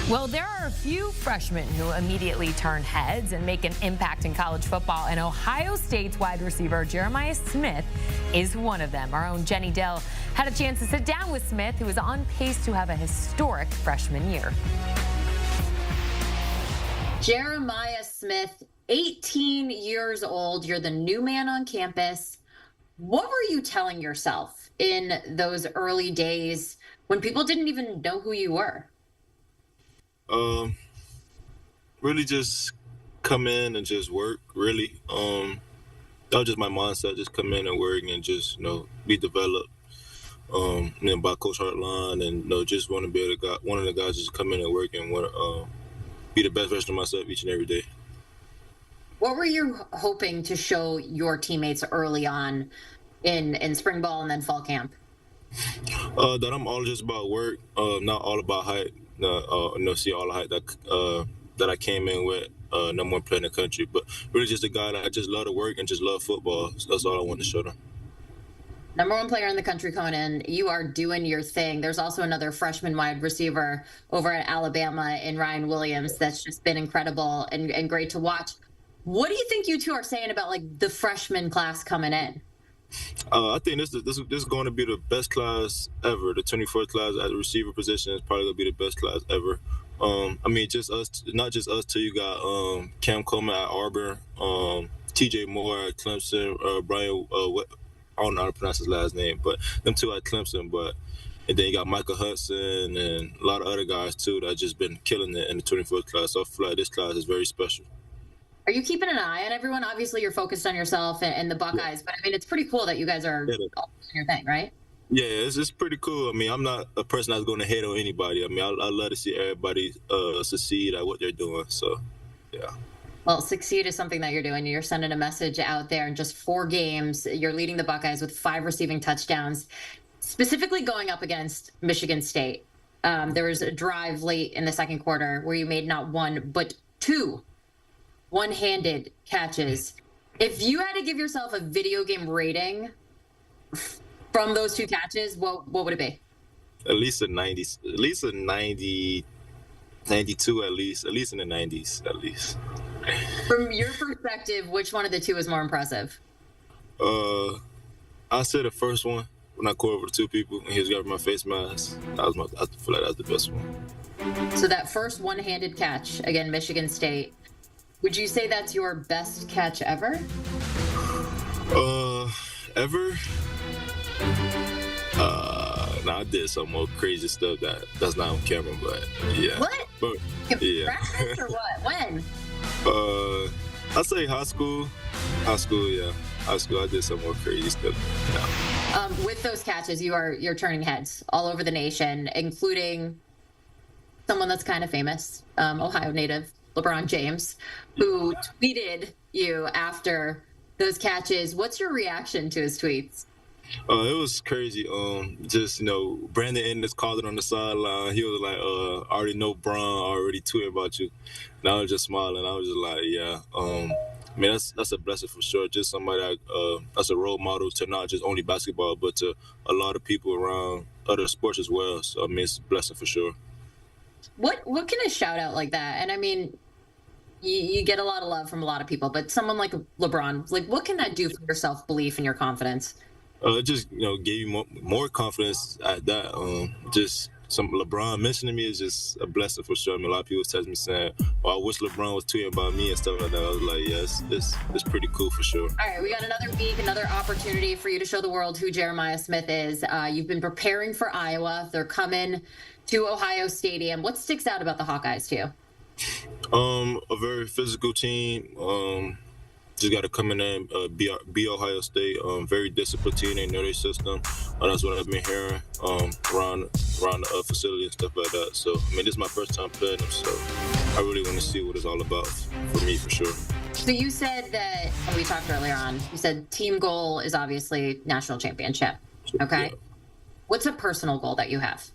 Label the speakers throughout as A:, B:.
A: Well, there are a few freshmen who immediately turn heads and make an impact in college football, and Ohio State's wide receiver Jeremiah Smith is one of them. Our own Jenny Dell had a chance to sit down with Smith, who is on pace to have a historic freshman year.
B: Jeremiah Smith, 18 years old. You're the new man on campus. What were you telling yourself in those early days when people didn't even know who you were?
C: Really just come in and just work, really. That was just my mindset, just come in and work and just, be developed. By Coach Hartline and, just want to be able to one of the guys just come in and work and want to be the best version of myself each and every day.
B: What were you hoping to show your teammates early on in spring ball and then fall camp?
C: That I'm all just about work, not all about height. See all the height that I came in with, number one player in the country, but really just a guy that I just love to work and just love football. So that's all I want to show them.
B: Number one player in the country coming in. You are doing your thing. There's also another freshman wide receiver over at Alabama in Ryan Williams that's just been incredible and great to watch. What do you think you two are saying about the freshman class coming in?
C: I think this is going to be the best class ever. The 24th class at the receiver position is probably going to be the best class ever. Just us, not just us two. You got Cam Coleman at Auburn, TJ Moore at Clemson, Brian, I don't know how to pronounce his last name, but them two at Clemson. And then you got Michael Hudson and a lot of other guys too that just been killing it in the 24th class. So I feel like this class is very special.
B: Are you keeping an eye on everyone? Obviously, you're focused on yourself and the Buckeyes, but it's pretty cool that you guys are all doing your thing, right?
C: Yeah, it's pretty cool. I'm not a person that's going to hate on anybody. I love to see everybody succeed at what they're doing. So, yeah.
B: Well, succeed is something that you're doing. You're sending a message out there in just 4 games. You're leading the Buckeyes with 5 receiving touchdowns, specifically going up against Michigan State. There was a drive late in the second quarter where you made not 1, but 2 one-handed catches. If you had to give yourself a video game rating from those 2 catches, what would it be?
C: At least a 90, at least a 90, 92 at least in the 90s at least.
B: From your perspective, which one of the 2 is more impressive?
C: I say the first one when I caught over 2 people and he was grabbing my face mask. I feel like that was the best one.
B: So that first one-handed catch, again, Michigan State, would you say that's your best catch ever?
C: Ever? I did some more crazy stuff that's not on camera, but yeah.
B: What?
C: But, yeah.
B: Practice or what? When?
C: I say high school. Yeah. High school, I did some more crazy stuff. Yeah.
B: With those catches, you're turning heads all over the nation, including someone that's kind of famous, Ohio native, LeBron James, who tweeted you after those catches. What's your reaction to his tweets?
C: It was crazy. Brandon Ennis called it on the sideline. He was like, I already know Bron already tweeted about you. And I was just smiling. I was just like, yeah. That's a blessing for sure. Just somebody that's a role model to not just only basketball, but to a lot of people around other sports as well. So, it's a blessing for sure.
B: What can a shout out like that? And you get a lot of love from a lot of people, but someone like LeBron, what can that do for your self-belief and your confidence?
C: It just, gave you more confidence at that. Just some LeBron mentioning me is just a blessing for sure. A lot of people text me saying, I wish LeBron was tweeting about me and stuff like that. I was like, yes, it's pretty cool for sure.
B: All right, we got another week, another opportunity for you to show the world who Jeremiah Smith is. You've been preparing for Iowa. They're coming to Ohio Stadium. What sticks out about the Hawkeyes to you?
C: A very physical team. Just got to come in there and be Ohio State. Very disciplined team. They know their system. That's what I've been hearing around the facility and stuff like that. So, this is my first time playing them, so I really want to see what it's all about for me, for sure.
B: So you said that, and we talked earlier on, you said team goal is obviously national championship, okay? Yeah. What's a personal goal that you have?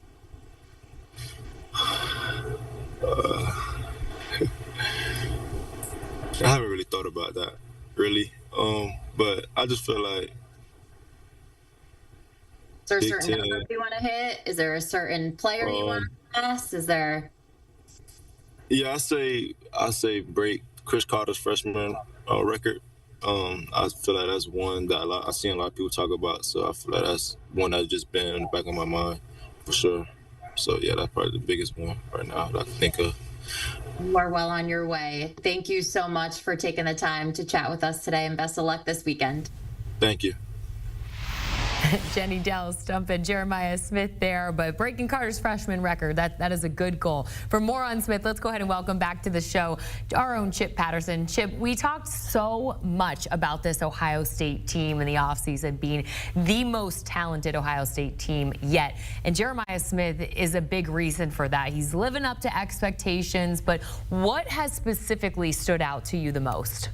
C: I haven't really thought about that, really. But I just feel like...
B: Is there a certain number you want to hit? Is there a certain player you want to pass? Is there...
C: Yeah, I say break Chris Carter's freshman record. I feel like that's one that I've seen a lot of people talk about. So I feel like that's one that's just been in the back of my mind for sure. So yeah, that's probably the biggest one right now that I can think of.
B: You are well on your way. Thank you so much for taking the time to chat with us today, and best of luck this weekend.
C: Thank you.
A: Jenny Dell stumping Jeremiah Smith there, but breaking Carter's freshman record, that is a good goal. For more on Smith, let's go ahead and welcome back to the show our own Chip Patterson. Chip, we talked so much about this Ohio State team in the offseason being the most talented Ohio State team yet, and Jeremiah Smith is a big reason for that. He's living up to expectations, but what has specifically stood out to you the most?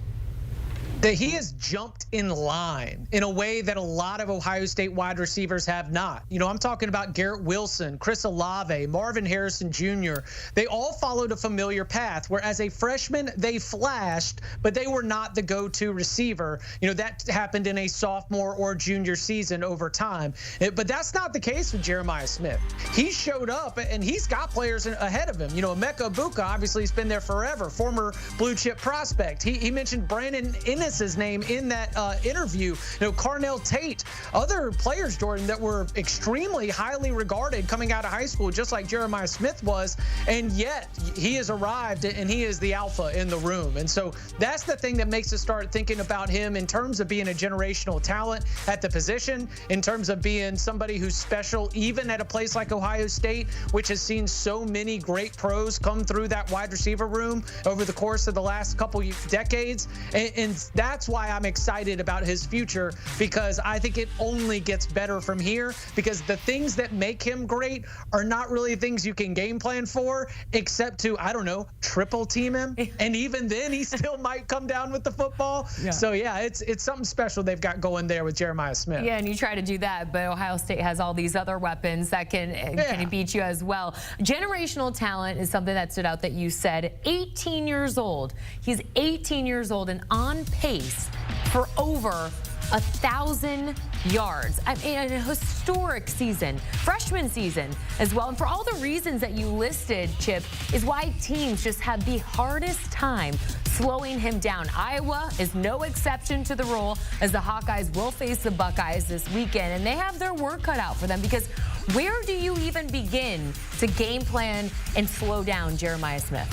D: That he has jumped in line in a way that a lot of Ohio State wide receivers have not. You know, I'm talking about Garrett Wilson, Chris Olave, Marvin Harrison Jr. They all followed a familiar path, where as a freshman, they flashed, but they were not the go-to receiver. You know, that happened in a sophomore or junior season over time. But that's not the case with Jeremiah Smith. He showed up, and he's got players ahead of him. You know, Emeka Egbuka, obviously, has been there forever, former blue-chip prospect. He mentioned Brandon Innes' name in that interview. You know, Carnell Tate, other players, Jordan, that were extremely highly regarded coming out of high school, just like Jeremiah Smith was, and yet he has arrived and he is the alpha in the room. And so that's the thing that makes us start thinking about him in terms of being a generational talent at the position, in terms of being somebody who's special even at a place like Ohio State, which has seen so many great pros come through that wide receiver room over the course of the last couple decades. And that's why I'm excited about his future, because I think it only gets better from here, because the things that make him great are not really things you can game plan for, except to, I don't know, triple team him. And even then he still might come down with the football. Yeah. So yeah, it's something special they've got going there with Jeremiah Smith.
A: Yeah, and you try to do that, but Ohio State has all these other weapons that can beat you as well. Generational talent is something that stood out that you said. 18 years old. He's 18 years old and on pace for over 1,000 yards. I mean, a historic season, freshman season as well. And for all the reasons that you listed, Chip, is why teams just have the hardest time slowing him down. Iowa is no exception to the rule, as the Hawkeyes will face the Buckeyes this weekend, and they have their work cut out for them, because where do you even begin to game plan and slow down Jeremiah Smith?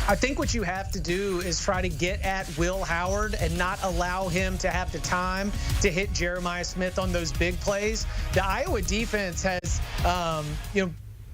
D: I think what you have to do is try to get at Will Howard and not allow him to have the time to hit Jeremiah Smith on those big plays. The Iowa defense has,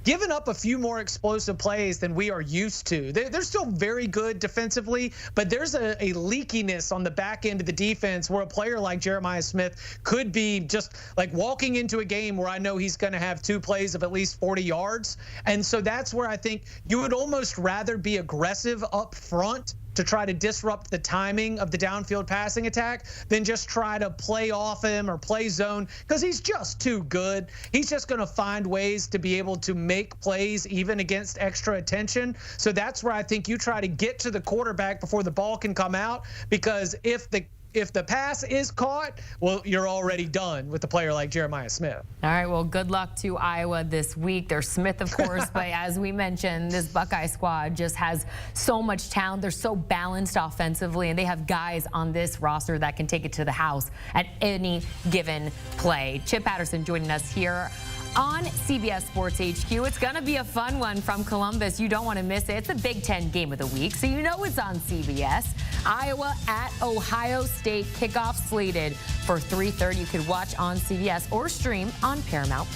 D: given up a few more explosive plays than we are used to. They're still very good defensively, but there's a leakiness on the back end of the defense where a player like Jeremiah Smith could be just like walking into a game where I know he's going to have 2 plays of at least 40 yards. And so that's where I think you would almost rather be aggressive up front to try to disrupt the timing of the downfield passing attack than just try to play off him or play zone, because he's just too good. He's just going to find ways to be able to make plays even against extra attention. So that's where I think you try to get to the quarterback before the ball can come out, because if the pass is caught, well, you're already done with a player like Jeremiah Smith.
A: All right, well, good luck to Iowa this week. There's Smith, of course, but as we mentioned, this Buckeye squad just has so much talent. They're so balanced offensively, and they have guys on this roster that can take it to the house at any given play. Chip Patterson joining us here on CBS Sports HQ. It's going to be a fun one from Columbus. You don't want to miss it. It's the Big Ten game of the week, so you know it's on CBS. Iowa at Ohio State, kickoff slated for 3:30. You could watch on CBS or stream on Paramount+.